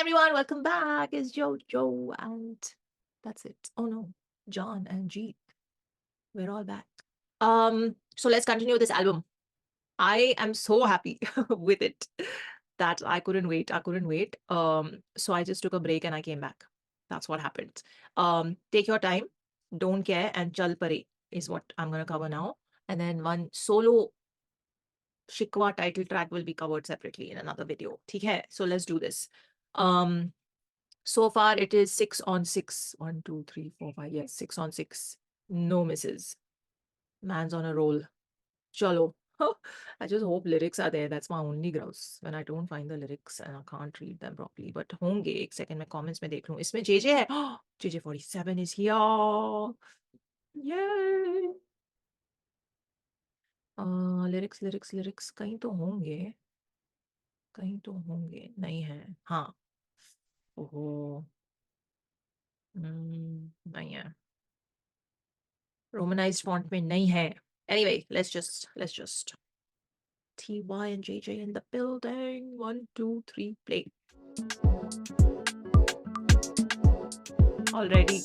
everyone, welcome back. It's Jojo, and that's it. Oh no, John and Jeet, we're all back. So let's continue this album. I am so happy with it that I couldn't wait. I couldn't wait. So I just took a break and I came back. That's what happened. Take your time, don't care, and chal pare is what I'm gonna cover now. And then one solo Shikwa title track will be covered separately in another video. ठीक है? So let's do this. So far it is 6 on 6. 1, 2, 3, 4, 5. Yes, 6 on 6. No misses. Man's on a roll. Chalo. I just hope lyrics are there. That's my only grouse. When I don't find the lyrics and I can't read them properly. But होंगे एक second में comments में देख लूँ. इसमें JJ है. JJ47 is here. Yay! lyrics कहीं तो होंगे. कहीं तो होंगे. नहीं है. हाँ. ओहो. नहीं है. Romanized font में नहीं है. Anyway, let's just TY and JJ in the building. 1, 2, 3, play. Already.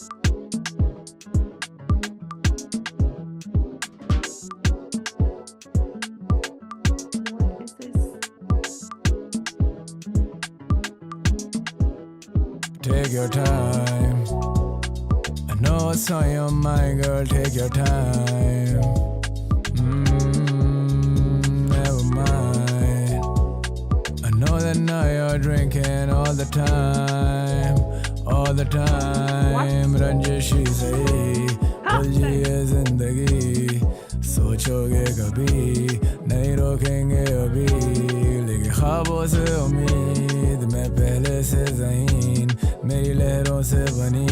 What is this? Take your time. I know what's on your mind, girl. Take your time. Never mind. I know that now you're drinking all the time. All the time. रंजिशी सही उलझी जिंदगी सोचोगे कभी नहीं रोकेंगे अभी लेके ख्वाबों से उम्मीद मैं पहले से ज़हीन मेरी लहरों से बनी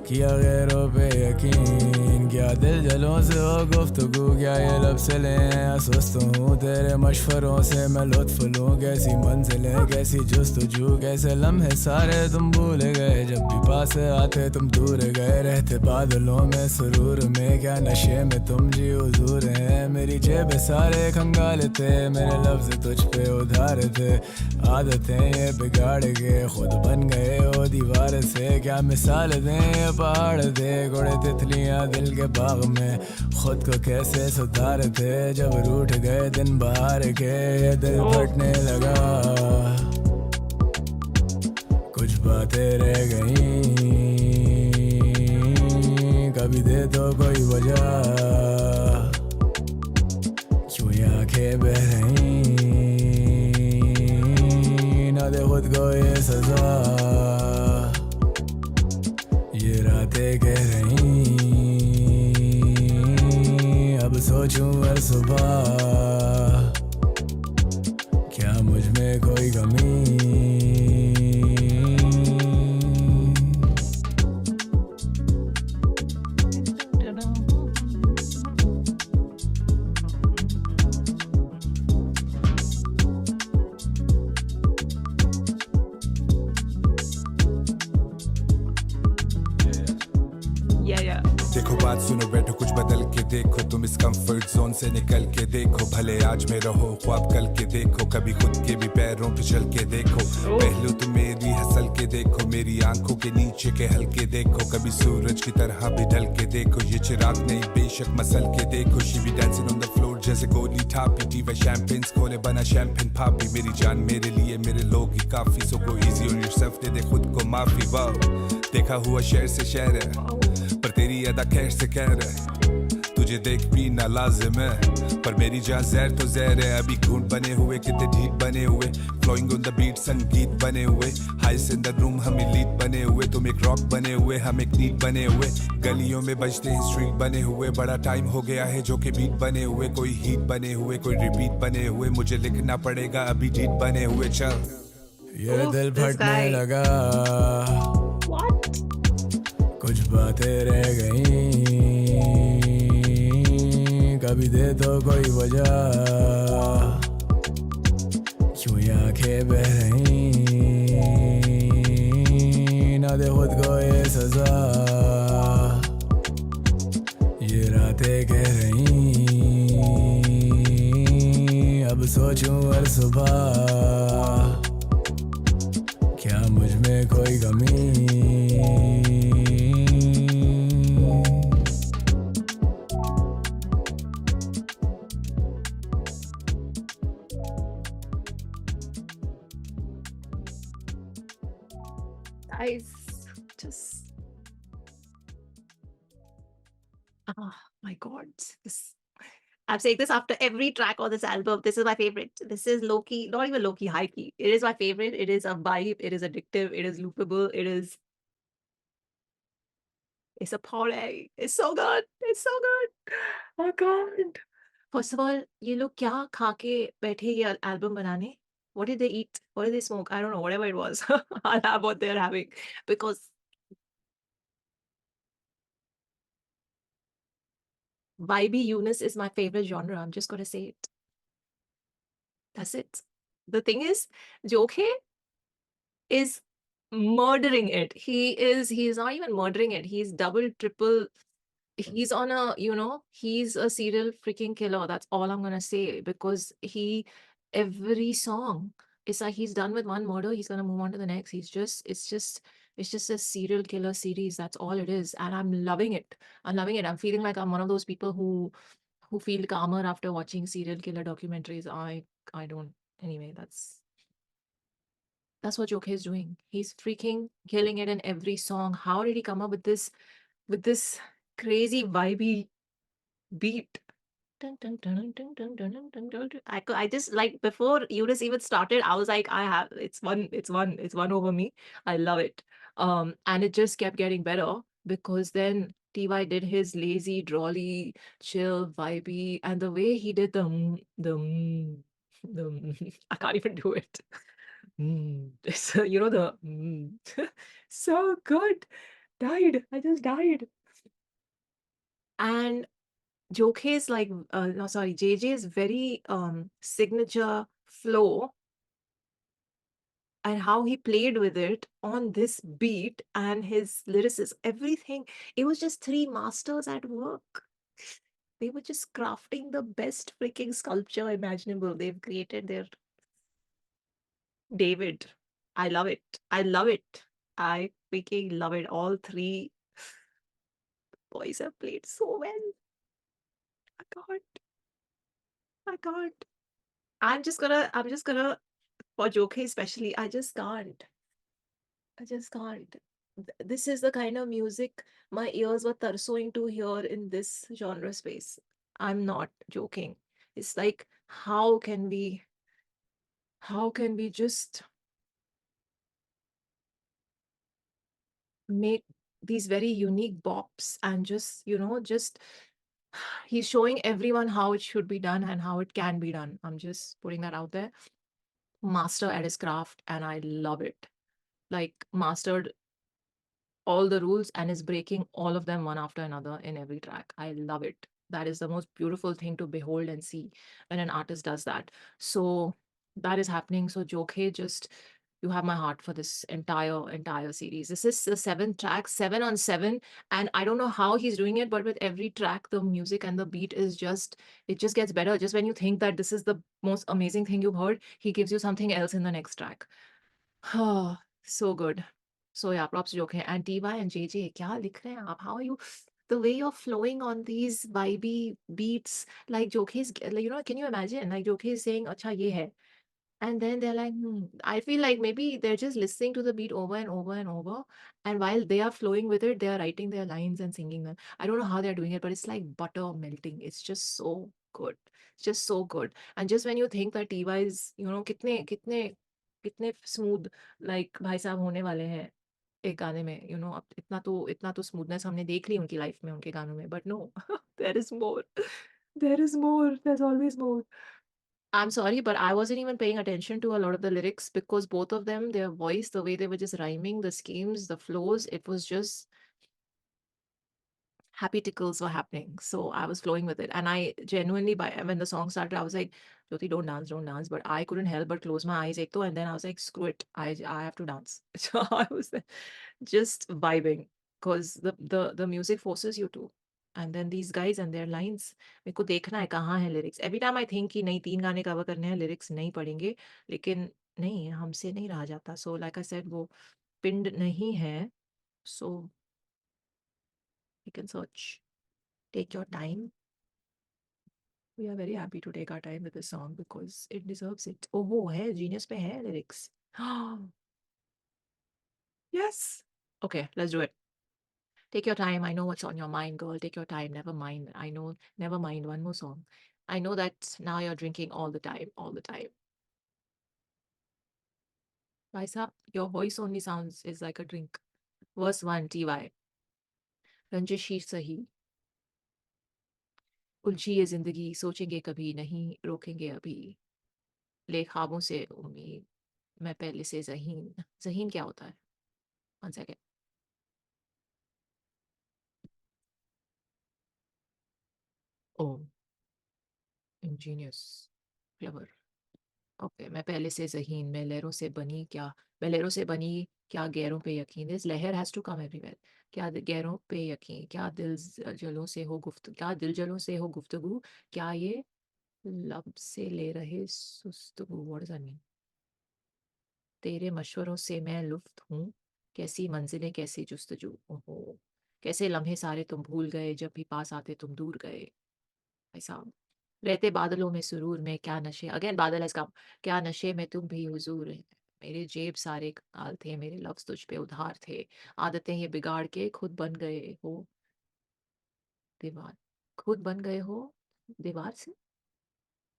किया गैरों पे यकीन क्या दिल जलों से हो गुफ्तगू क्या ये लब से लें सुस्त हूँ तेरे मशवरों से मैं लुत्फ लूँ कैसी मंजिलें कैसी जुस्तजू कैसे लम्हे सारे तुम भूल गए जब भी पास आते तुम दूर गए रहते बादलों में सुरूर में क्या नशे में तुम जी हुजूर हैं मेरी जेब सारे खंगाल थे मेरे लफ्ज तुझ पे उधार थे आदतें ये बिगाड़ के खुद बन गए हो दीवार से क्या मिसाल दें पहाड़ थे घोड़े तितलियां दिल के बाग में खुद को कैसे सुधारते जब रूठ गए दिन बाहर के दिल फटने लगा कुछ बातें रह गई कभी दे तो कोई वजह क्यों ये आंखें बह रही ना दे खुद को ये सजा ये रातें कह रही अब सोचूं हर सुबह क्या मुझ में कोई कमी Yeah. देखो बात सुनो बैठो कुछ बदल के देखो तुम इस कंफर्ट जोन से निकल के देखो भले आज में रहो ख्वाब कल के देखो कभी खुद के भी पैरों पे चल के देखो पहलू तुम मेरी हसल के देखो मेरी आंखों के नीचे के हल्के देखो कभी सूरज की तरह भी ढल के देखो ये चिराग नहीं बेशक मसल के देखो she be dancing on the floor जैसे गोली टापी टीवा शैंपेन्स खोले बना शैंपेन पापी मेरी जान मेरे लिए मेरे लोग ही काफी सो गो इजी ऑन योरसेल्फ दे खुद को माफी वाओ देखा हुआ शहर से शहर है पर तेरी अदा खैर से कह रहे तुझे देख भी ना लाजिम है पर मेरी जान जहर तो जहर है अभी घूंट बने हुए कितने ढीठ बने हुए फ्लोइंग ऑन द बीट संगीत बने हुए हाइस इन द रूम हम लीड बने हुए तुम एक रॉक बने हुए हम एक नीट बने हुए गलियों में बजते हैं स्ट्रीट बने हुए बड़ा टाइम हो गया है जो कि बीट बने हुए कोई हीट बने हुए कोई रिपीट बने हुए मुझे लिखना पड़ेगा अभी जीत बने हुए चल ये दिल this फटने guy. लगा What? कुछ बातें रह गई कभी दे तो कोई वजह क्यों ये आंखें बह रही ना दे खुद को ये सजा ये रातें कह रही अब सोचूं हर सुबह क्या मुझ में कोई कमी. Guys, just oh my God. This I'm saying this after every track on this album. This is my favorite. This is low key, not even low key, high key. It is my favorite. It is a vibe. It is addictive. It is loopable. It's appalling. It's so good. It's so good. Oh God. First of all, ये लोग क्या खा के बैठे ये album बनाने? What did they eat? What did they smoke? I don't know. Whatever it was, I'll have what they're having because vibey Eunice is my favorite genre. I'm just gonna say it. That's it. The thing is, Jokhe is murdering it. He's not even murdering it. He's double, triple. He's on a, he's a serial freaking killer. That's all I'm gonna say because every song, it's like he's done with one murder, he's gonna move on to the next. It's just a serial killer series. That's all it is, and I'm loving it. I'm loving it. I'm feeling like I'm one of those people who feel calmer after watching serial killer documentaries. I don't. Anyway, that's what Joke is doing. He's freaking killing it in every song. How did he come up with this crazy vibey beat? Dun, dun, dun, dun, dun, dun, dun, dun, dun, dun, dun. I just like before Eunice even started, I was like, it's one over me. I love it. And it just kept getting better because then TY did his lazy, drawly, chill, vibey, and the way he did I can't even do it. It's, so good. Died. I just died. And Jokhe's like, no, sorry, JJ's very signature flow and how he played with it on this beat and his lyricism, everything. It was just three masters at work. They were just crafting the best freaking sculpture imaginable. They've created their David. I love it. I love it. I freaking love it. All three boys have played so well. I can't. I can't. I'm just gonna for Jokhe especially, I just can't. I just can't. This is the kind of music my ears were thirsting to hear in this genre space. I'm not joking. It's like how can we just make these very unique bops and just he's showing everyone how it should be done and how it can be done. I'm just putting that out there. Master at his craft, and I love it. Like mastered all the rules and is breaking all of them one after another in every track. I love it. That is the most beautiful thing to behold and see when an artist does that. So that is happening. So Jokhe, just you have my heart for this entire series. This is the seventh track, 7 on 7, and I don't know how he's doing it, but with every track, the music and the beat is it just gets better. Just when you think that this is the most amazing thing you've heard, he gives you something else in the next track. So good. So yeah, props to Joke and TY and JJ. क्या लिख रहे हैं आप? How are you? The way you're flowing on these vibey beats, like Joke is, like, can you imagine? Like Joke is saying, "Acha ye hai," and then they're like, I feel like maybe they're just listening to the beat over and over and over, and while they are flowing with it, they are writing their lines and singing them. I don't know how they're doing it, but it's like butter melting. It's just so good. It's just so good. And just when you think that TY is, कितने smooth like भाई साहब होने वाले हैं एक गाने में, अब इतना तो स्मूथनेस हमने देख ली उनकी लाइफ में उनके गानों में, but no, there is more, there is always more. I'm sorry, but I wasn't even paying attention to a lot of the lyrics because both of them, their voice, the way they were just rhyming, the schemes, the flows, it was just happy tickles were happening. So I was flowing with it. And I genuinely, when the song started, I was like, Jyoti, don't dance, don't dance. But I couldn't help but close my eyes. And then I was like, screw it. I have to dance. So I was just vibing because the music forces you to. And then these guys and their lines, मेरे को देखना है कहाँ है lyrics. Every time I think कि नहीं 3 गाने cover करने हैं, lyrics नहीं पढ़ेंगे, लेकिन नहीं हमसे नहीं रहा जाता. So like I said, वो पिंड नहीं है, so you can search. Take your time. We are very happy to take our time with this song because it deserves it. Oh, वो है Genius पे है lyrics. Yes. Okay, let's do it. Take your time. I know what's on your mind, girl. Take your time. Never mind. I know. Never mind. One more song. I know that now you're drinking all the time. All the time. Vaisa, your voice only sounds is like a drink. Verse 1, TY. रंजिशी सही, उलझी ये जिंदगी, सोचेंगे कभी नहीं, रोकेंगे अभी, ले ख्वाबों से उम्मीद, मैं पहले से ज़हीन। ज़हीन क्या होता है? One second. Oh, ingenious, clever. Okay, मैं पहले से ज़हीन, मैं लहरों से बनी क्या, मैं लहरों से बनी क्या गैरों पे यकीन, दिस लहर हैज़ टू कम एवरीवेयर, क्या गैरों पे यकीन, क्या दिल जलों से हो गुफ्त, क्या दिल जलों से हो गुफ्तगू, क्या ये लब से ले रहे सुस्तगू, व्हाट डज दैट मीन? तेरे मशवरों से मैं लुफ्त हूँ, कैसी मंजिलें कैसी जुस्तजू, ओहो, कैसे लम्हे सारे तुम भूल गए, जब भी पास आते तुम दूर गए, ऐसा रहते बादलों में सुरूर में क्या नशे, अगेन बादल हैज कम, क्या नशे में तुम भी हुजूर है, मेरे जेब सारे काल थे, मेरे लफ्ज तुझ पे उधार थे, आदतें ये बिगाड़ के खुद बन गए हो दीवार, खुद बन गए हो दीवार से।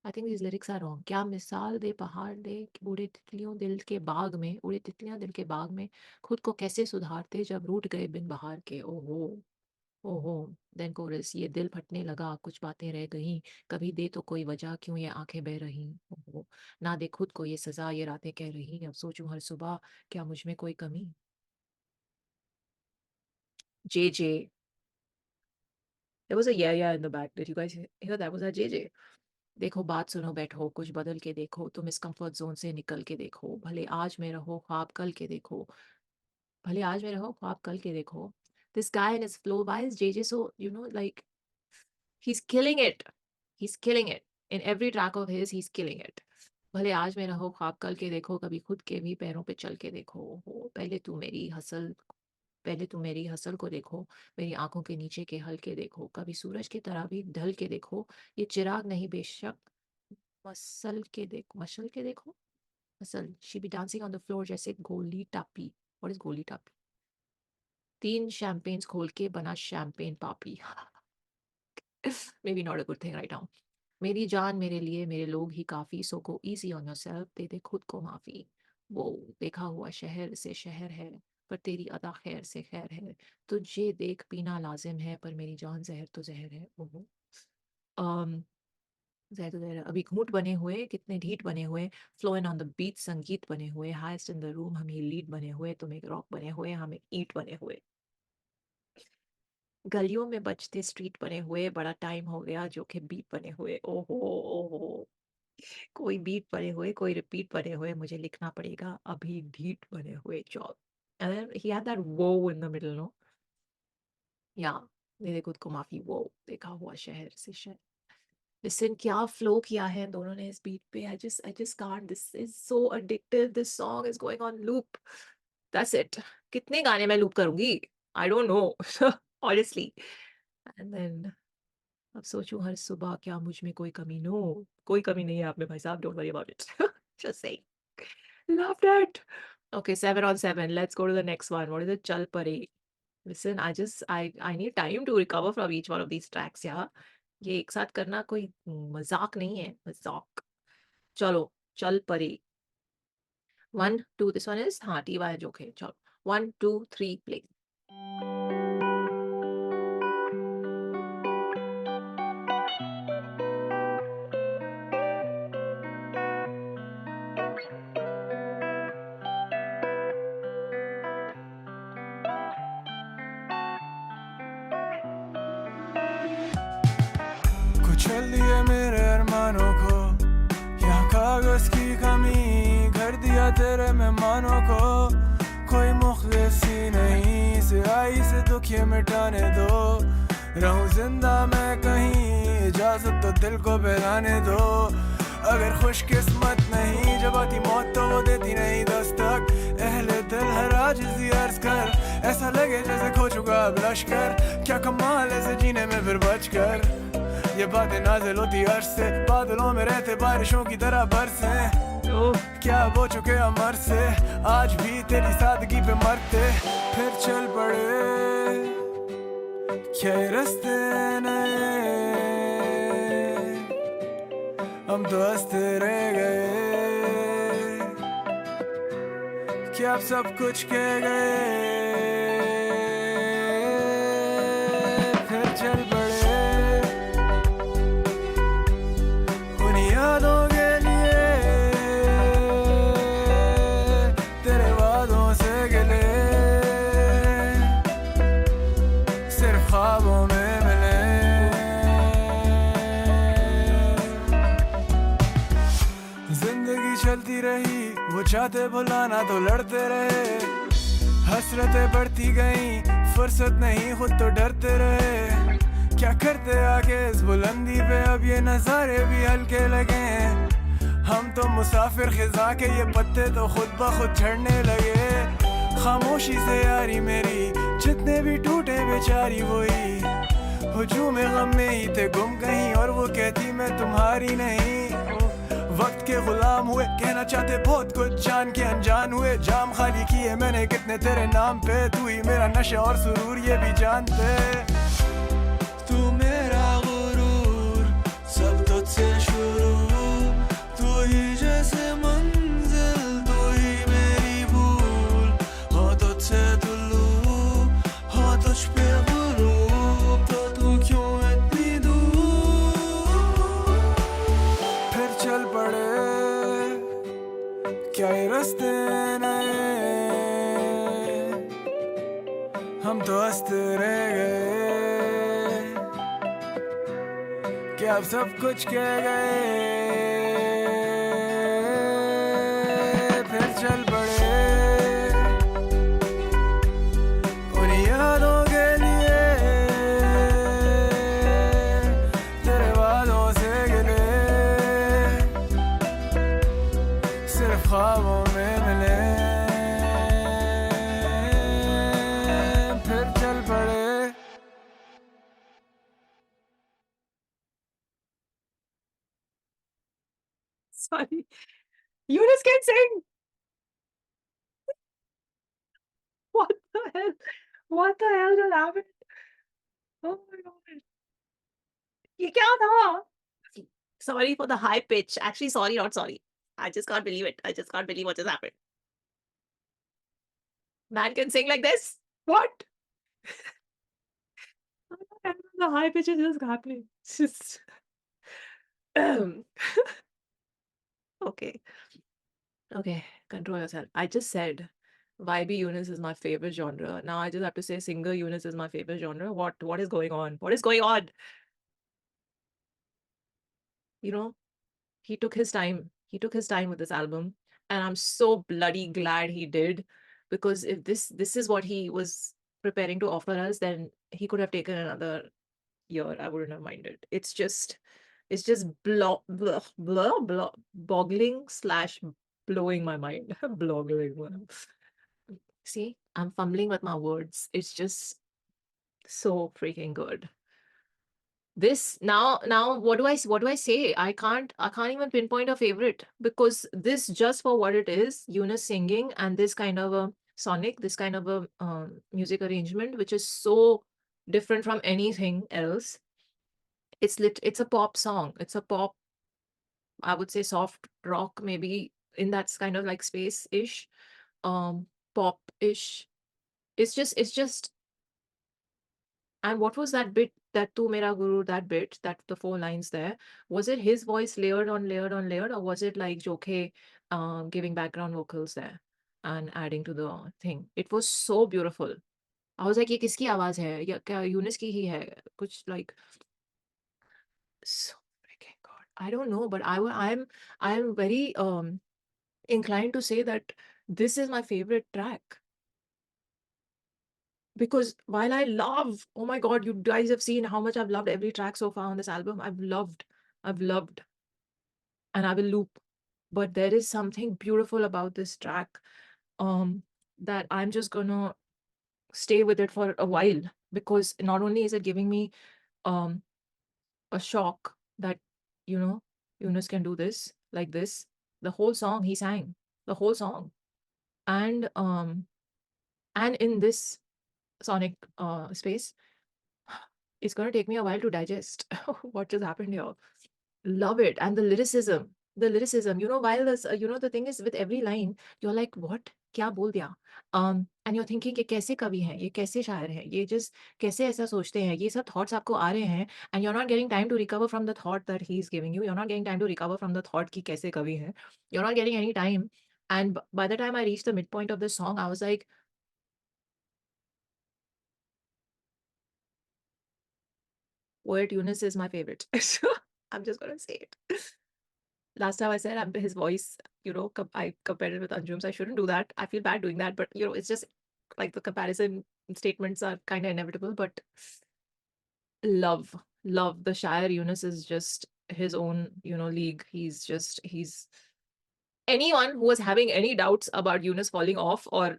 I think these lyrics are wrong. क्या मिसाल दे पहाड़ दे कि उड़े तितलियों दिल के बाग में, उड़े तितलियां दिल के बाग में, खुद को कैसे सुधारते जब रूठ गए बिन बहार के, ओहो ओहो। देन कोरस, ये दिल फटने लगा, कुछ बातें रह गईं, कभी दे तो कोई वजह, क्यों ये आंखें बह रही, ओहो, ना दे खुद को ये सजा, ये रातें कह रही, अब सोचूं हर सुबह क्या मुझ में कोई कमी। जे there was a yeah in the back, did you guys hear that? Was that JJ? देखो बात सुनो बैठो, कुछ बदल के देखो, तुम इस कंफर्ट जोन से निकल के देखो, भले आज में रहो ख्वाब कल के देखो, भले आज में रहो ख्वाब कल के देखो। This guy and his flow, why is JJ so, like, he's killing it. He's killing it. In every track of his, he's killing it. भले आज में रहो ख्वाब कल के देखो, कभी खुद के भी पैरों पे चल के देखो, हो पहले तुम मेरी हसल को देखो, मेरी आंखों के नीचे के हल्के देखो, कभी सूरज की तरह भी ढल के देखो, ये चिराग नहीं बेशक मसल के देखो, muscle, she be dancing on the floor जैसे गोली टापी। व्हाट इज गोली टापी? 3 शैंपेन्स खोल के बना शैंपेन पापी। Maybe not a good thing right now. मेरी जान मेरे लिए मेरे लोग ही काफी, सो गो easy on yourself, दे दे खुद को माफी। वो देखा हुआ शहर से शहर है, पर तेरी अदा खैर से खैर है, तुझे देख पीना लाजिम है, पर मेरी जान जहर तो जहर है, ओहो। जहर तो जहर है। अभी घूंट बने हुए, कितने ढीठ बने हुए, फ्लोइन ऑन द बीट संगीत बने हुए, हाईएस्ट इन द रूम हम ही लीड बने हुए, तुम एक रॉक बने हुए, हम एक ईंट बने हुए, गलियों में बजते स्ट्रीट बने हुए, बड़ा टाइम हो गया जो कि बीट बने हुए, ओहो ओहो, कोई बीट बने हुए, कोई रिपीट बने हुए, मुझे लिखना पड़ेगा अभी ढीठ बने हुए job. And then he had that whoa in the middle, no? Yeah, मेरे खुद को माफी, वो देखा हुआ शहर से शहर। Listen, क्या फ्लो किया है दोनों ने इस बीट पे, I just can't, this is so addictive, this song is going on loop, that's it। कितने गाने मैं लूप करूंगी, I don't know, honestly। And then अब सोचूं हर सुबह क्या मुझ में कोई कमी, नो, कोई कमी नहीं है आप में भाई साहब, don't worry about it। Just saying, loved it। Okay, 7 on 7, let's go to the next one। What is it? Chal Pare। Listen, I need time to recover from each one of these tracks, yeah। ये एक साथ करना कोई मजाक नहीं है, मजाक। चलो, चल परे। 1 2, this one is हाँ TY जोक है, चलो 1 2 3 play। कुचल दिए मेरे अरमानों को, यहाँ कागज की कमी, घर दिया तेरे मेहमानों को, कोई मुखलिसी नहीं, सियाही से दुख ये मिटाने दो, रहूं जिंदा मैं कहीं, इजाजत तो दिल को बहलाने दो, अगर खुशकिस्मत नहीं जब आती मौत तो वो देती नहीं दस्तक अहले दिल हर आजिज़ी अर्ज कर ऐसा लगे जैसे खो चुका अब लश्कर क्या कमाल ऐसे जीने में फिर बचकर ये बातें नाज़िल होती अर्श से बादलों में रहते बारिशों की तरह बरसे Oh, क्या वो चुके अमर से आज भी तेरी सादगी पे मरते फिर चल पड़े क्या ये रास्ते नए हम तो हंसते रह गए क्या अब सब कुछ कह गए फिर चल पड़े उन यादों के लिए तेरे वादों से गिले सिर्फ ख्वाबों में मिले जिंदगी चलती रही वो चाहते भुलाना तो लड़ते रहे हसरतें बढ़ती गईं फुर्सत नहीं खुद तो डरते रहे क्या करते आगे इस बुलंदी पे अब ये नज़ारे भी हल्के लगे हम तो मुसाफिर खिजा के ये पत्ते तो खुद ब खुद झड़ने लगे खामोशी से यारी मेरी जितने भी टूटे बेचारी वही हुजूम गम में ही थे गुम कहीं और वो कहती मैं तुम्हारी नहीं वक्त के गुलाम हुए कहना चाहते बहुत कुछ जान के अनजान हुए जाम खाली किए मैंने कितने तेरे नाम पे तू ही मेरा नशा और सुरूर ये भी जानते तू मेरा गुरूर सब तुझसे शुरू तू ही जैसे मंजिल तू ही मेरी भूल हो तुझसे तुल्लू हो तुझ पे गुरूर तो तू क्यों इतनी दूर फिर चल पड़े क्या ये रास्ते नए हम तो हंसते रह गए क्या अब सब कुछ कह गए फिर चल पड़े उन यादों के लिए तेरे वादों से गिले सिर्फ ख्वाबों में मिले फिर चल पड़े sorry. Eunice can sing. What the hell? What the hell just happened? Oh my god. ये क्या था? Sorry for the high pitch. Actually, sorry, not sorry. I just can't believe it. I just can't believe what just happened. Man can sing like this? What? The high pitch is just happening. It's just okay. Okay, control yourself. I just said YB Eunice is my favorite genre. Now I just have to say singer Eunice is my favorite genre. What is going on? What is going on? You know, he took his time. He took his time with this album, and I'm so bloody glad he did, because if this is what he was preparing to offer us, then he could have taken another year. I wouldn't have minded. It's just boggling slash blowing my mind. Bloggling. See, I'm fumbling with my words. It's just so freaking good. This now what do I say? I can't even pinpoint a favorite, because this, just for what it is, Eunice singing and this kind of a sonic, this kind of a music arrangement, which is so different from anything else. It's a pop song. It's a pop, I would say soft rock, maybe in that kind of like space-ish, pop-ish. It's just and what was that bit, that Tu Mera Guru, that bit, that the 4 lines there, was it his voice layered on layered on layered, or was it like Jokhe giving background vocals there and adding to the thing? It was so beautiful. I was like, ये किसकी आवाज है? या क्या यूनिस की ही है? कुछ like so freaking good. I don't know, but I'm very inclined to say that this is my favorite track. Because while I love, oh my god, you guys have seen how much I've loved every track so far on this album. I've loved. and I will loop. But there is something beautiful about this track, that I'm just gonna stay with it for a while, because not only is it giving me um a shock that, you know, Yunus can do this like this. The whole song he sang, the whole song. And in this sonic space, it's gonna take me a while to digest what just happened here. Love it. And the lyricism, while this, the thing is, with every line, you're like, what? क्या बोल दिया? And you're thinking कि कैसे कवि हैं, ये कैसे शायर हैं, ये just कैसे ऐसा सोचते हैं, ये सब thoughts आपको आ रहे हैं, and you're not getting time to recover from the thought that he's giving you. You're not getting time to recover from the thought कि कैसे कवि हैं. You're not getting any time. And by the time I reached the midpoint of the song, I was like, Poet Yunus is my favorite. So I'm just gonna say it. Last time I said his voice, I compared it with Anjum's. I shouldn't do that. I feel bad doing that, but it's just like the comparison statements are kind of inevitable. But love, love. The Shire Yunus is just his own, league. He's anyone who was having any doubts about Yunus falling off, or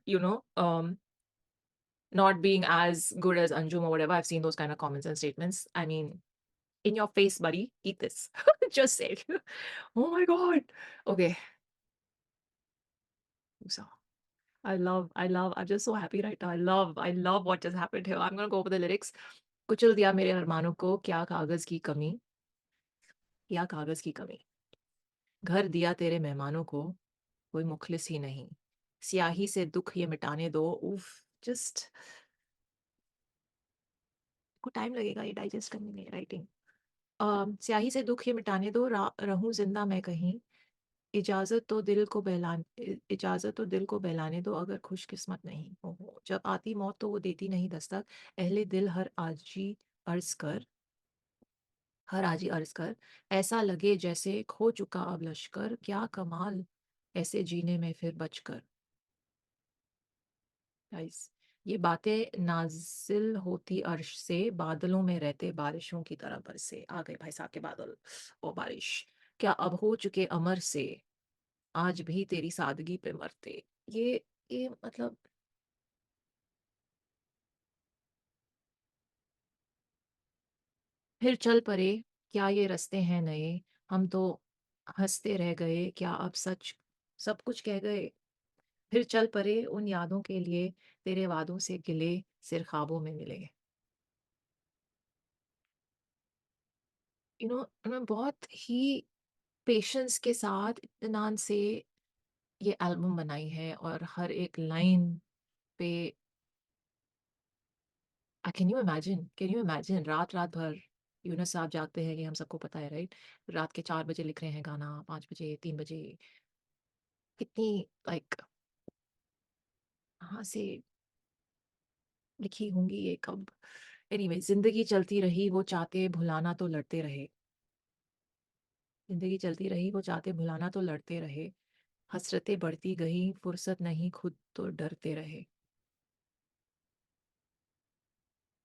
not being as good as Anjum or whatever. I've seen those kind of comments and statements. I mean, in your face, buddy. Eat this. Just say. Oh my God. Okay. So I'm just so happy right now. I love what just happened here. I'm gonna go over the lyrics. कुचल दिया मेरे अरमानों को, क्या कागज की कमी, क्या कागज की कमी. घर दिया तेरे मेहमानों को, कोई मुखलिस ही नहीं. स्याही से दुख ये मिटाने दो. उफ, just को टाइम लगेगा ये डाइजेस्ट करने में, राइटिंग. स्याही से दुख ये मिटाने दो, रहूं जिंदा मैं कहीं. इजाजत तो दिल को बहलाने दो, अगर खुशकिस्मत नहीं. ओहो, जब आती मौत तो वो देती नहीं दस्तक. अहले दिल हर आजी अर्ज कर. ऐसा लगे जैसे खो चुका अब लश्कर. क्या कमाल ऐसे जीने में फिर बचकर. गाइस, ये बातें नाजिल होती अर्श से, बादलों में रहते बारिशों की तरह बरसे. आ गए भाई साहब के बादल और बारिश. क्या अब हो चुके अमर से, आज भी तेरी सादगी पे मरते. ये मतलब फिर चल पड़े, क्या ये रास्ते हैं नए. हम तो हंसते रह गए, क्या अब सच सब कुछ कह गए. फिर चल पड़े उन यादों के लिए, तेरे वादों से गिले सिर ख्वाबों में मिले. बहुत ही पेशेंस के साथ, इत्मीनान से ये एल्बम बनाई है, और हर एक लाइन पे कैन यू इमेजिन रात रात भर यूनुस साहब जागते हैं, ये हम सबको पता है, राइट. रात के 4 बजे लिख रहे हैं गाना, 5 बजे, 3 बजे. कितनी लाइक कहाँ से लिखी होंगी ये, कब. एनीवे, जिंदगी चलती रही वो चाहते भुलाना तो लड़ते रहे. जिंदगी चलती रही वो चाहते भुलाना तो लड़ते रहे. हसरतें बढ़ती गई, फुर्सत नहीं खुद तो डरते रहे.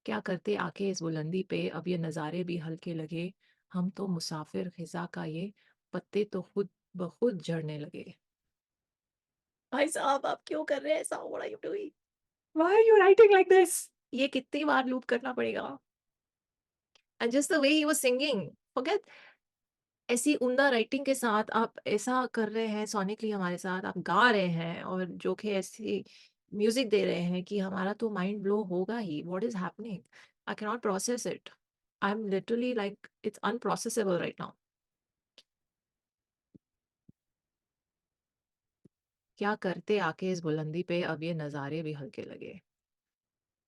क्या करते आके इस बुलंदी पे, अब ये नज़ारे भी हल्के लगे. हम तो मुसाफिर खिजा का ये, पत्ते तो खुद ब खुद झड़ने लगे. भाई साहब, आप क्यों कर रहे हैं ऐसा? What are you doing? Why are you writing like this? ये कितनी बार लूप करना पड़ेगा? And just the way he was singing, forget. ऐसी उम्दा राइटिंग के साथ आप ऐसा कर रहे हैं सोनिकली हमारे साथ, आप गा रहे हैं, और जो कि ऐसी म्यूजिक दे रहे हैं कि हमारा तो माइंड ब्लो होगा ही. What is happening? I can not process it. I am literally like, it's unprocessable right now. क्या करते आके इस बुलंदी पे, अब ये नज़ारे भी हल्के लगे.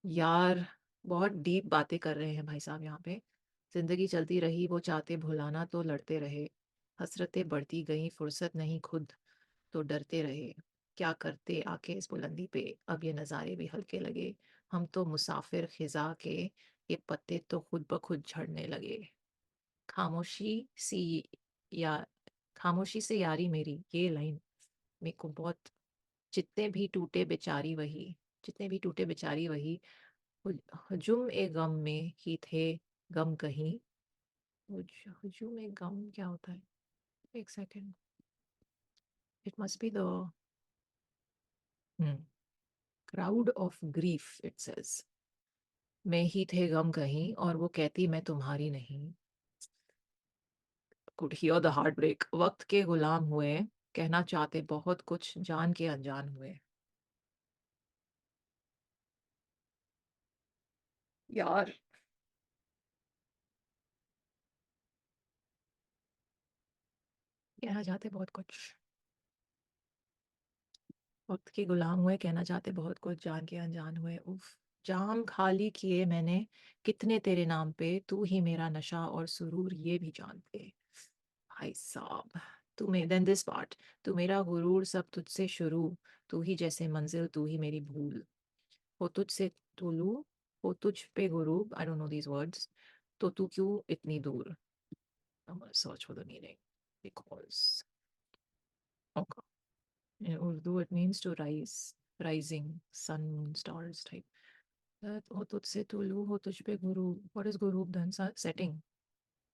यार, बहुत डीप बातें कर रहे हैं भाई साहब यहाँ पे. जिंदगी चलती रही वो चाहते भुलाना तो लड़ते रहे. हसरतें बढ़ती गईं, फुर्सत नहीं खुद तो डरते रहे. क्या करते आके इस बुलंदी पे, अब ये नज़ारे भी हल्के लगे. हम तो मुसाफिर खिजा के, ये पत्ते तो खुद ब खुद झड़ने लगे. खामोशी सी या खामोशी से यारी मेरी, ये लाइन मेरे को बहुत. जितने भी टूटे बेचारी वही. हुजूम ए गम में ही थे गम कहीं. हुजूम ए गम क्या होता है? एक second, it must be the crowd of grief, it says. में ही थे गम कहीं और वो कहती मैं तुम्हारी नहीं। Could hear the heartbreak. वक्त के गुलाम हुए, कहना चाहते बहुत कुछ, जान के अनजान हुए। यार कहना चाहते बहुत कुछ, वक्त के गुलाम हुए, कहना चाहते बहुत कुछ, जान के अनजान हुए। उफ। जाम खाली किए मैंने कितने तेरे नाम पे, तू ही मेरा नशा और सुरूर ये भी जानते। भाई साहब, तू में देन दिस पार्ट, तू मेरा गुरूर सब तुझसे शुरू, तू ही जैसे मंजिल तू ही मेरी भूल, हो तुझसे तुलू, हो तुझ पे गुरूब, I don't know these words, तो तू क्यों इतनी दूर। I'm gonna search for the meaning because okay. In Urdu it means to rise, rising, sun, moon, stars type. That हो तुझसे तुलू, हो तुझ पे गुरूब. What is गुरूब then? Setting.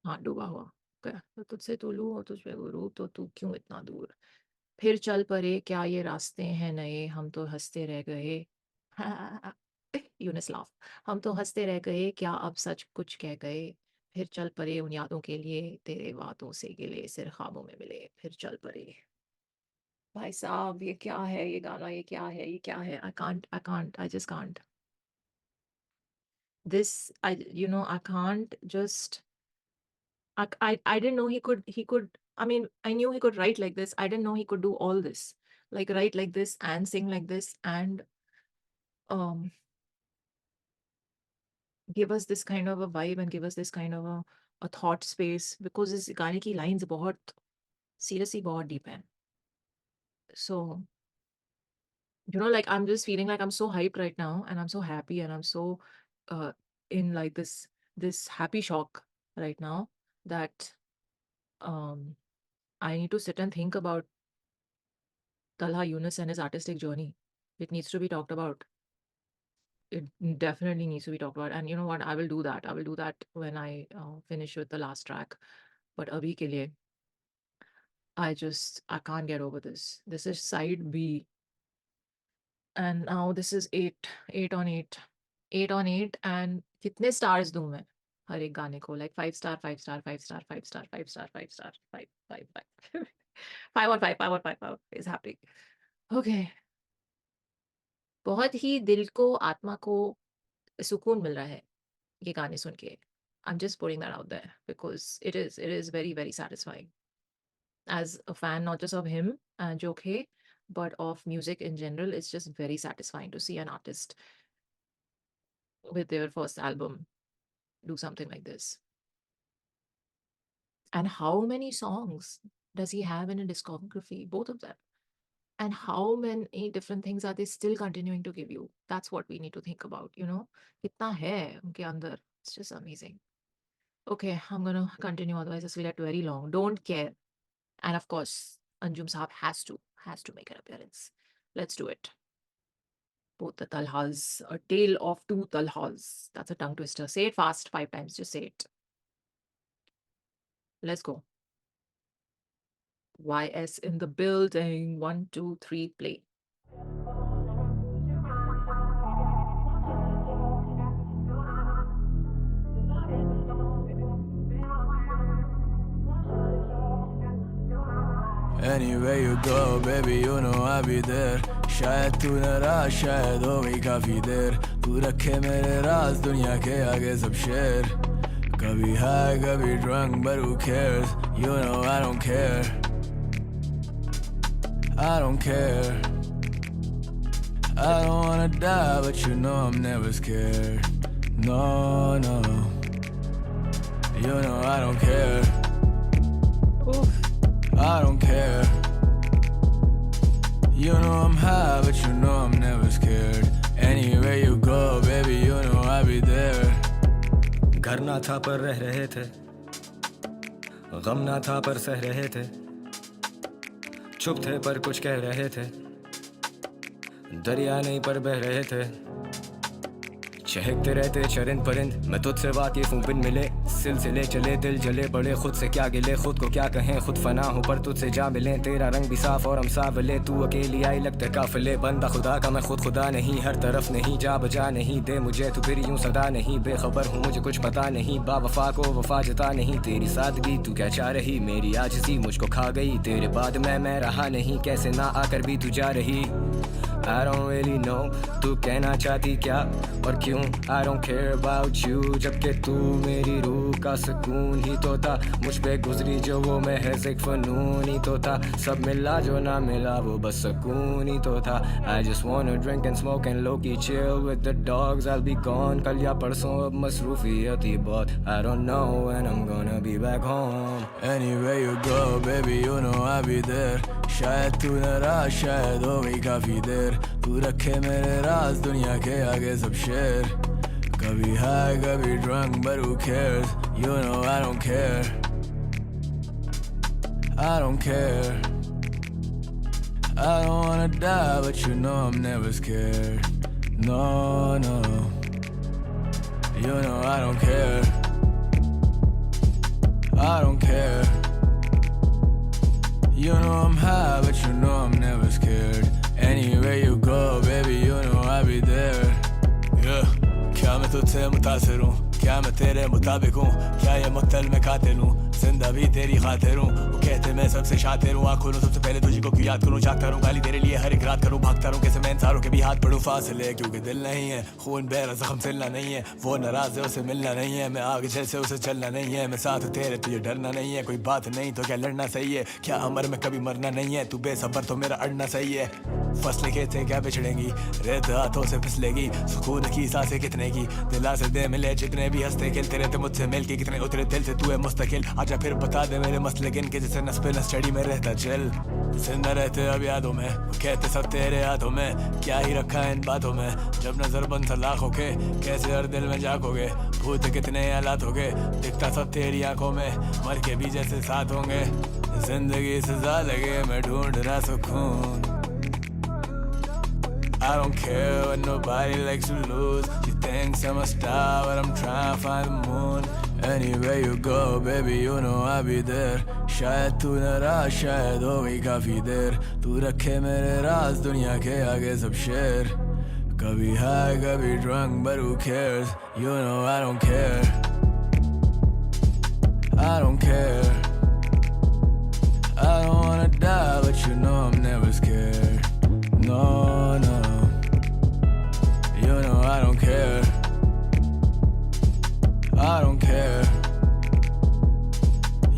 हाँ, डूबा हुआ। Okay. तो तुझसे तुलू, हो तुझ पे गुरूब, तो तू क्यों इतना दूर। फिर चल पड़े क्या ये रास्ते हैं नए, हम तो हंसते रह गए। यूनिस लाफ। हम तो हंसते रह गए, क्या अब सच कुछ कह गए। फिर चल पड़े उन यादों के लिए, तेरे वादों से गिले सिर ख्वाबों में मिले, फिर चल पड़े। भाई साहब, ये क्या है, ये गाना, ये क्या है, ये क्या है। I just can't this. I can't just I didn't know he could I mean I knew he could write like this. I didn't know he could do all this, like write like this and sing like this and um give us this kind of a vibe and give us this kind of a thought space, because इस गाने की lines बहुत seriously बहुत deep हैं. So like I'm just feeling like I'm so hyped right now and I'm so happy and I'm so uh in like this happy shock right now that um I need to sit and think about Talha Yunus and his artistic journey. It needs to be talked about. It definitely needs to be talked about. And you know what? I will do that. I will do that when I finish with the last track. But abhi ke liye, I can't get over this. This is side B. And now this is 8 on 8. 8 on 8. And kitne stars दूं मैं हर एक गाने को? Like 5 star, 5 star, 5 star, 5 star, 5 star, 5 star, 5, 5, 5. 5 on 5, 5 on 5, 5 is happening. Okay. बहुत ही दिल को, आत्मा को सुकून मिल रहा है ये गाने सुन के. I'm just putting that out there because it is very, very satisfying. As a fan, not just of him, Jokhe, but of music in general, it's just very satisfying to see an artist with their first album do something like this. And how many songs does he have in a discography? Both of them. And how many different things are they still continuing to give you? That's what we need to think about, Kitna hai unke andar. It's just amazing. Okay, I'm gonna continue, otherwise this will get very long. Don't care. And of course, Anjum Saab has to make an appearance. Let's do it. Both the Talhas, a tale of two Talhas. That's a tongue twister. Say it fast 5 times. Just say it. Let's go. YS in the building. 1, 2, 3, play. Anywhere you go, baby, you know I'll be there. शायद तू नाराज, शायद हो गई काफी देर. तू रखे मेरे राज दुनिया के आगे सब शेर. कभी high, कभी drunk, but who cares? You know I don't care. I don't care. I don't wanna die, but you know I'm never scared. No, no. You know I don't care. Oof. I don't care. You know I'm high, but you know I'm never scared. Anywhere you go, baby, you know I'll be there. घर ना था पर रह रहे थे, गम ना था पर सह रहे थे, चुप थे पर कुछ कह रहे थे, दरिया नहीं पर बह रहे थे, चहकते रहते चरिंद परिंद, मैं तुझसे वाकिफ हूँ बिन मिले, सिलसिले चले दिल जले बड़े, खुद से क्या गिले खुद को क्या कहें, खुद फना हूँ पर तुझसे जा मिले, तेरा रंग भी साफ और हम सावले, तू अकेली आई लगते काफिले, बंदा खुदा का मैं खुद खुदा नहीं, हर तरफ नहीं जा बजा नहीं, दे मुझे तू फिर यूं सदा नहीं, बेखबर हूँ मुझे कुछ पता नहीं, बावफा को वफा जता नहीं, तेरी सादगी तू क्या चाह रही, मेरी आजिज़ी मुझको खा गई, तेरे बाद मैं रहा नहीं, कैसे ना आकर भी तू जा रही। I don't really know तू कहना चाहती क्या और क्यों, I don't care about you, जबकि तू मेरी रूह का सुकून ही तो था, मुझ पे गुजरी जो वो महज एक फनून ही तो था, सब मिला जो ना मिला वो बस सुकून ही तो था। I just wanna drink and smoke and low-key chill with the dogs, I'll be gone कल या परसों, अब मसरूफियत ही बहुत, I don't know when I'm gonna be back home। Anywhere you go baby you know I'll be there, शायद तू नाराज शायद हो गई काफी देर, तू रखे मेरे राज दुनिया के आगे सब शेर, कभी high कभी drunk but who cares, you know I don't care, I don't care, I don't wanna die but you know I'm never scared, no no, you know I don't care, I don't care, you know I'm high but you know I'm never scared, anywhere you go baby you know I'll be there, yeah। क्या मैं तुझसे मुतासिर हूँ, क्या मैं तेरे मुताबिक हूँ, क्या ये मुख्तल में कातिल हूँ, जिंदा भी तेरी खातिर हूँ, वो कहते मैं सबसे शातिर हूँ, आँख खोलूं सबसे पहले तुझी को क्यों याद करूँ, जागता रहूँ गाली तेरे लिए हर एक रात करूँ, भागता रहूँ कैसे मैं इंसानों के भी हाथ पढ़ूँ, फासले क्योंकि दिल नहीं है, खून बह रहा जख्म सिलना नहीं है, वो नाराज है उसे मिलना नहीं है, मैं आगे जैसे उसे चलना नहीं है, मैं साथ तेरे तुझे डरना नहीं है, कोई बात नहीं तो क्या लड़ना सही है, क्या अमर में कभी मरना नहीं है, तू बेसबर तो मेरा अड़ना सही है, फसलें खेते क्या बिछड़ेंगी, रेत हाथों से फिसलेगी, सुकून की सांसें कितने की, दिला से दे मिले जितने भी हंसते खेलते रहते मुझसे मिल के, कितने उतरे दिल से तू है मुस्तकिल, आजा फिर बता दे मेरे मसले गिन के, जैसे नस पे नस चढ़ी में रहता जल, जिंदा रहते अब यादों में, वो कहते सब तेरे हाथों में, क्या ही रखा है इन बातों में, जब नजर बंद था लाखों के, कैसे हर दिल में जागोगे, भूत कितने हालात होगे, दिखता सब तेरी आंखों में, मर के भी जैसे साथ होंगे, जिंदगी सजा लगे मैं ढूंढ रहा सुकून, I don't care what nobody likes to lose, she thinks I'm a star but I'm trying to find the moon, anywhere you go baby you know I'll be there, शायद तू नाराज शायद हो गई काफी देर, तू रखे मेरे राज दुनिया के आगे सब शेर, कभी high कभी drunk but who cares, you know I don't care, I don't care, I don't wanna die but you know I'm never scared, no no, you know I don't care, I don't care,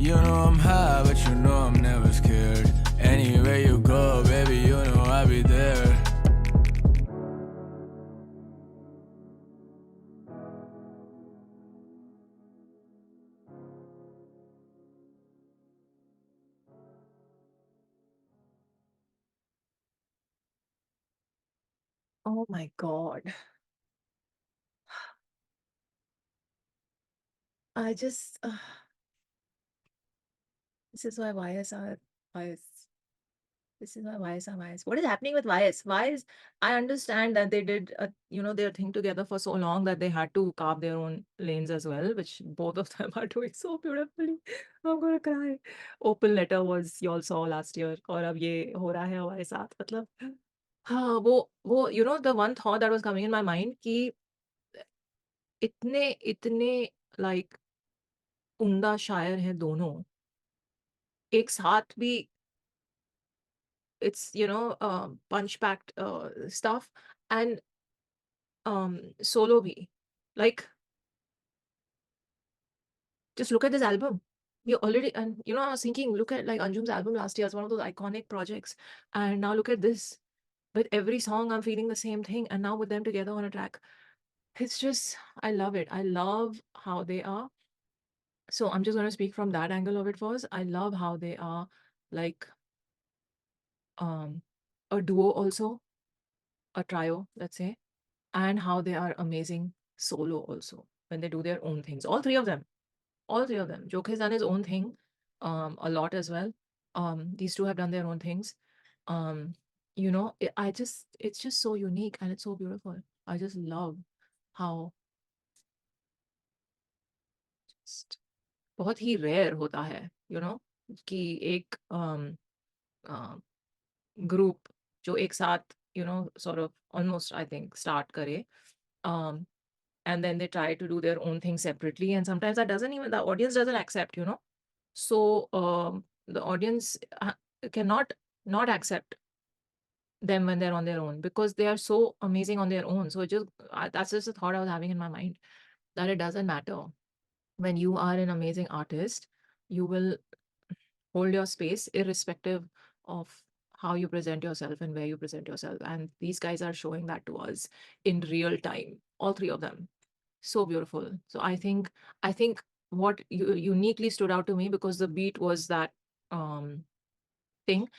you know I'm high but you know I'm never scared, anywhere you go baby you know I'll be there. Oh my God. I just, this is why YSR, YS, this is why YSR, YS. What is happening with YS? YS, I understand that they did, their thing together for so long that they had to carve their own lanes as well, which both of them are doing so beautifully. I'm gonna cry. Open Letter was you all saw last year, और अब ये हो रहा है हमारे साथ, मतलब हाँ वो the one thought that was coming in my mind कि इतने like उम्दा शायर हैं दोनों, एक साथ भी it's punch packed stuff and solo bhi, like just look at this album. We already, and I was thinking, look at like Anjum's album last year, it's one of those iconic projects, and now look at this. With every song I'm feeling the same thing, and now with them together on a track, it's just, I love it. I love how they are. So I'm just going to speak from that angle of it first. I love how they are like a duo also, a trio, let's say, and how they are amazing solo also when they do their own things. All three of them. Joke has done his own thing a lot as well. These two have done their own things. It's just so unique and it's so beautiful. I just love how just बहुत ही rare होता है, you know, कि एक group जो एक साथ, you know, sort of almost I think start करे, um, and then they try to do their own thing separately, and sometimes that doesn't even, the audience doesn't accept, you know. So the audience cannot not accept them when they're on their own because they are so amazing on their own. So it just that's just a thought I was having in my mind, that it doesn't matter. When you are an amazing artist, you will hold your space irrespective of how you present yourself and where you present yourself. And these guys are showing that to us in real time, all three of them. So beautiful. So I think what uniquely stood out to me, because the beat was that thing,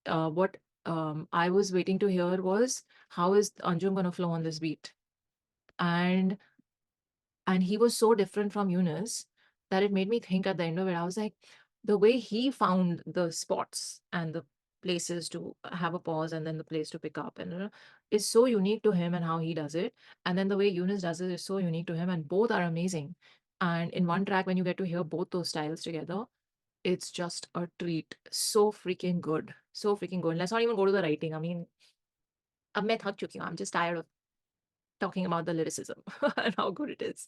what I was waiting to hear was, how is Anjum gonna flow on this beat? And he was so different from Yunus that it made me think at the end of it. I was like, the way he found the spots and the places to have a pause and then the place to pick up, and is so unique to him and how he does it. And then the way Yunus does it is so unique to him, and both are amazing. And in one track, when you get to hear both those styles together, it's just a treat. So freaking good. So freaking good. Let's not even go to the writing. I mean, अब मैं थक चुकी हूँ. I'm just tired of talking about the lyricism and how good it is.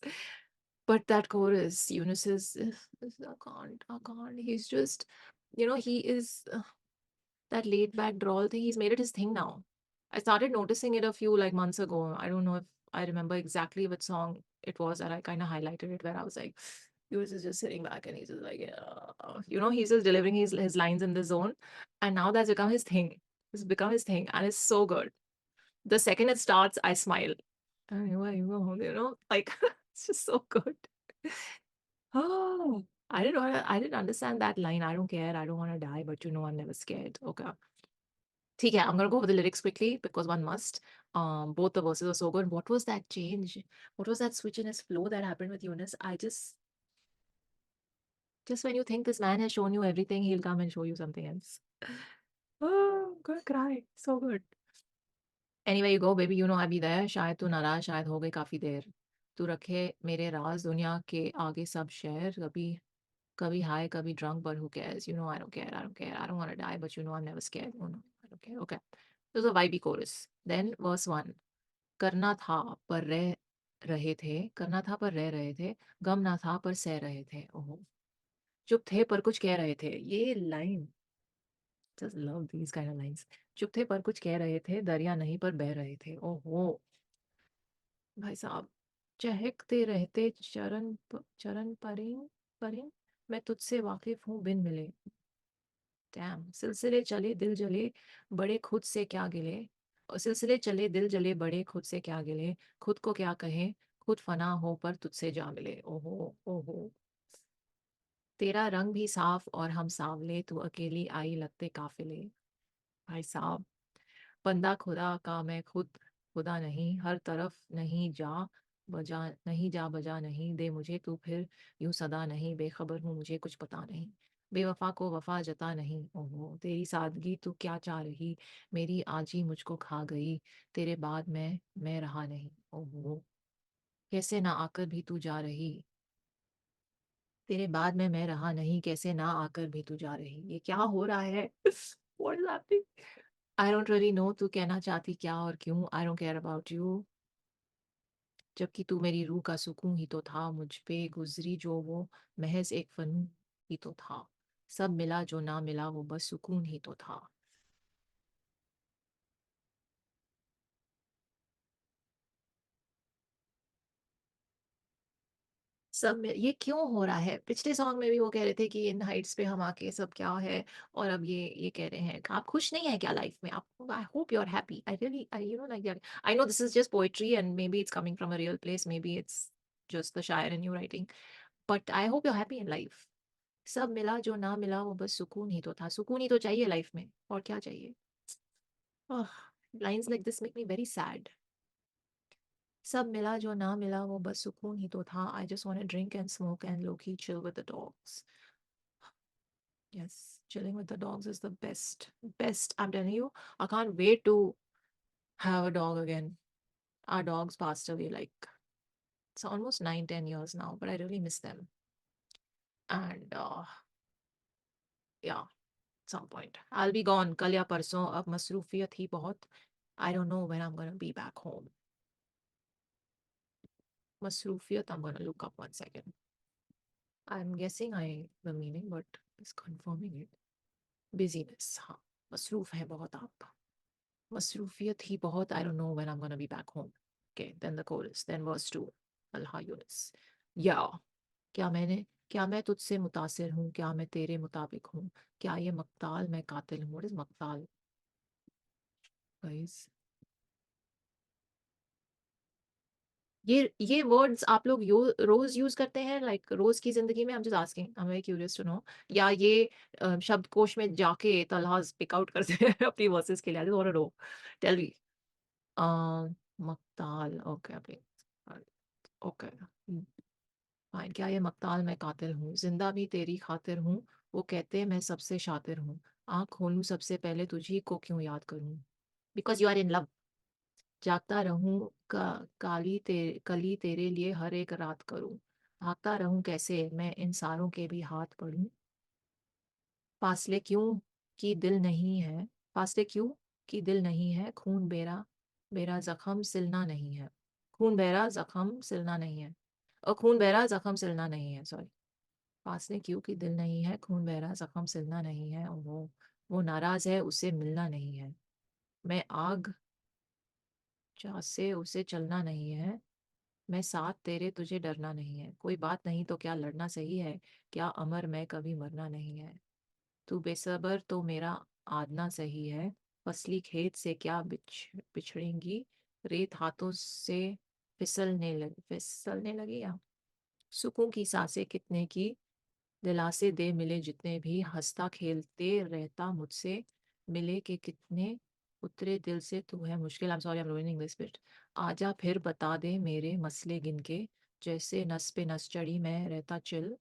But that chorus, Eunice is, I can't. He's just, you know, he is that laid back drawl thing. He's made it his thing now. I started noticing it a few like months ago. I don't know if I remember exactly which song it was that I kind of highlighted it, where I was like, Eunice is just sitting back and he's just like, yeah. You know, he's just delivering his lines in the zone. And now that's become his thing. It's become his thing. And it's so good. The second it starts, I smile. You know, like it's just so good. Oh, I didn't understand that line. I don't care. I don't want to die, but you know, I'm never scared. Okay. Okay, I'm gonna go over the lyrics quickly because one must. Both the verses are so good. What was that change? What was that switch in his flow that happened with Eunice? I just when you think this man has shown you everything, he'll come and show you something else. Oh, I'm gonna cry. So good. Anyway, you go, baby, you know I'll be there. शायद तू नाराज, शायद हो गई काफी देर. तू रखे मेरे राज दुनिया के आगे सब शेयर. कभी high, कभी drunk, but who cares? You know I don't care. I don't care. I don't want to die, but you know I'm never scared. No, no, I don't care. Okay. There's a vibey chorus. Then verse 1. करना था पर रह रहे थे. करना था पर रह रहे थे. गम ना था पर सह रहे थे. ओहो. चुप थे पर कुछ कह रहे थे. ये line. Just love these kind of lines. चुप थे पर कुछ कह रहे थे. दरिया नहीं पर बह रहे थे. ओहो. भाई साहब, चहकते रहते चरण परें परें, मैं तुझसे वाकिफ हूँ बिन मिले. डैम. सिलसिले चले दिल जले, बड़े खुद से क्या गिले. और सिलसिले चले दिल जले, बड़े खुद से क्या गिले. खुद को क्या कहे, खुद फना हो पर तुझसे जा मिले. ओहो ओहो. तेरा रंग भी साफ और हम सांवले, तू अकेली आई लगते काफिले. भाई साहब, बंदा खुदा का मैं खुद खुदा नहीं, हर तरफ नहीं जा बजा नहीं, दे मुझे तू फिर यूं सदा नहीं, बेखबर हूँ मुझे कुछ पता नहीं. बेवफा को वफा जता नहीं. ओहो. तेरी सादगी तू क्या चाह रही, मेरी आजी मुझको खा गई, तेरे बाद मैं रहा नहीं. ओहो. कैसे ना आकर भी तू जा रही, तेरे बाद मैं रहा नहीं, कैसे ना आकर भी तू जा रही. ये क्या हो रहा है? What is happening? I don't really know तू कहना चाहती क्या और क्यों. I don't care about you. जबकि तू मेरी रूह का सुकून ही तो था, मुझ पे गुजरी जो वो महज एक फन ही तो था. सब मिला जो ना मिला वो बस सुकून ही तो था. सब में ये क्यों हो रहा है? पिछले सॉन्ग में भी वो कह रहे थे कि इन हाइट्स पे हम आके सब क्या है, और अब ये कह रहे हैं कि आप खुश नहीं है क्या लाइफ में? आप, I hope you are happy. I really I you know like, I know this is just poetry and may be it's coming from a real place, may be it's just the शायर in you writing, but I hope you are happy in life. सब मिला जो ना मिला वो बस सुकून ही तो था. सुकून ही तो चाहिए लाइफ में, और क्या चाहिए? Lines like this make me very sad. सब मिला जो ना मिला वो बस सुकून ही तो था. I just want to drink and smoke and low-key chill with the dogs. Yes, chilling with the dogs is the best. Best, I'm telling you. I can't wait to have a dog again. Our dogs passed away like It's almost 9-10 years now, but I really miss them. And yeah, at some point I'll be gone. कल या परसों, अब मसरूफियत ही बहुत. I don't know when I'm gonna be back home. मसरूफियत, I'm gonna look up 1 second. I'm guessing the meaning, but it's confirming it. Busyness, हाँ. मसरूफ है बहुत आप. मसरूफियत ही बहुत. I don't know when I'm gonna be back home. Okay, then the chorus, then verse 2. Alha Yunus. Yeah. क्या मैं तुझसे मुतासिर हूँ, क्या मैं तेरे मुताबिक हूँ, क्या ये मक्ताल मैं कातिल हूँ. What is मक्ताल, guys? ये वर्ड्स आप लोग रोज यूज करते हैं, लाइक रोज की जिंदगी में? I'm just asking, I'm very curious to know. या ये शब्दकोश में जाके तलहाज पिक आउट करते हैं अपनी वर्सेस के लिए? I just want to know. Tell me. मक्ताल, ओके ओके ओके फाइन. क्या ये मक्ताल मैं कातिल हूँ, जिंदा भी तेरी खातिर हूँ, वो कहते मैं सबसे शातिर हूँ, आँख खोलूँ सबसे पहले तुझी को क्यों याद करूँ. Because you are in love. जागता रहूं कली तेरे लिए हर एक रात करूं, भागता रहूं कैसे मैं इन सारों के भी हाथ पढ़ूं. फासले क्यों कि दिल नहीं है, फासले क्यों कि दिल नहीं है, खून बेरा बेरा जख्म सिलना नहीं है, खून बेरा जख्म सिलना नहीं है, और खून बेरा जख्म सिलना नहीं है, सॉरी. फासले क्यों कि दिल नहीं है, खून बेरा जख्म सिलना नहीं है, और वो नाराज है उसे मिलना नहीं है. मैं आग से उसे चलना नहीं है, मैं साथ तेरे तुझे डरना नहीं है, कोई बात नहीं तो क्या लड़ना सही है, क्या अमर मैं कभी मरना नहीं है. तू बेसबर तो मेरा आदना सही है, फसली खेत से क्या बिछड़ेंगी, रेत हाथों से फिसलने लगी. या सुकून की सांसें कितने की, दिलासे दे मिले जितने भी, हंसता खेलते रहता मुझसे मिले के कितने, उतरे दिल से तू है मुश्किल. I'm sorry, I'm ruining this bit. आजा फिर बता दे मेरे मसले गिन के, जैसे नस पे नस चढ़ी मैं रहता चिल,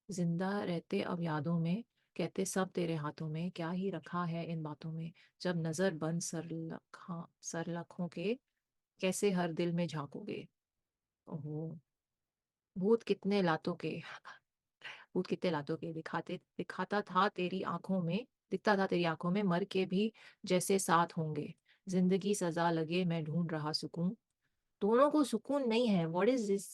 जिंदा रहते अब यादों में, कहते सब तेरे हाथों में, क्या ही रखा है इन बातों में, जब नजर बंद सरलखों के, कैसे हर दिल में झांकोगे. ओहो. भूत कितने लातों के भूत कितने लातों के, दिखाता था तेरी आंखों में, दिखता था तेरी आंखों में, मर के भी जैसे साथ होंगे, जिंदगी सजा लगे मैं ढूंढ रहा सुकून. दोनों को सुकून नहीं है. What is this?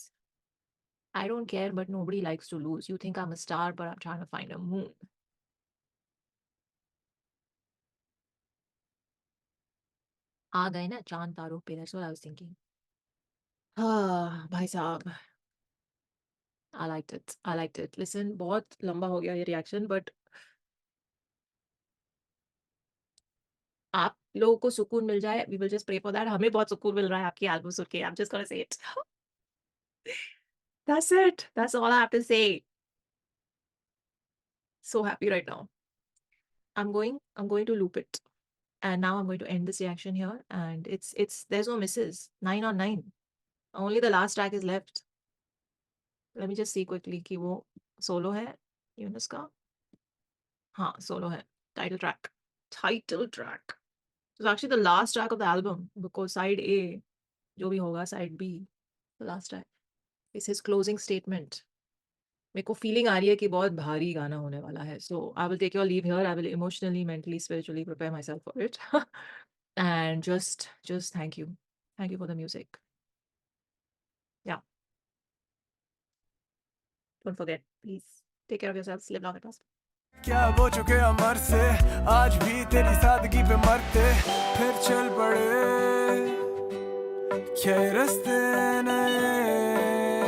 I don't care but nobody likes to lose. You think I am a star but I am trying to find a moon. आ गए ना चांद तारों पे. That's what I was thinking. हाँ भाई साहब, I liked it, I liked it. Listen, बहुत लंबा हो गया ये रिएक्शन, बट आप लोगों को सुकून मिल जाए, we will just pray for that. हमें बहुत सुकून मिल रहा है आपकी एल्बम सुन के. I am just gonna say it. That's it. That's all I have to say. So happy right now. I'm going to loop it. And now I'm going to end this reaction here. And there's no misses. 9 on 9. Only the last track is left. Let me just see quickly कि वो solo है यूनुस का. हाँ, solo है. Title track. It's actually the last track of the album, because side A, जो भी होगा, side B, the last track, is his closing statement. मेरे को फीलिंग आ रही है कि बहुत भारी गाना होने वाला है. So I will take your leave here. I will emotionally, mentally, spiritually prepare myself for it. And just thank you for the music. Yeah, don't forget, please take care of yourselves, live long and prosper. क्या वो चुके अमर से, आज भी तेरी सादगी पे मरते, फिर चल पड़े क्या ये रास्ते नए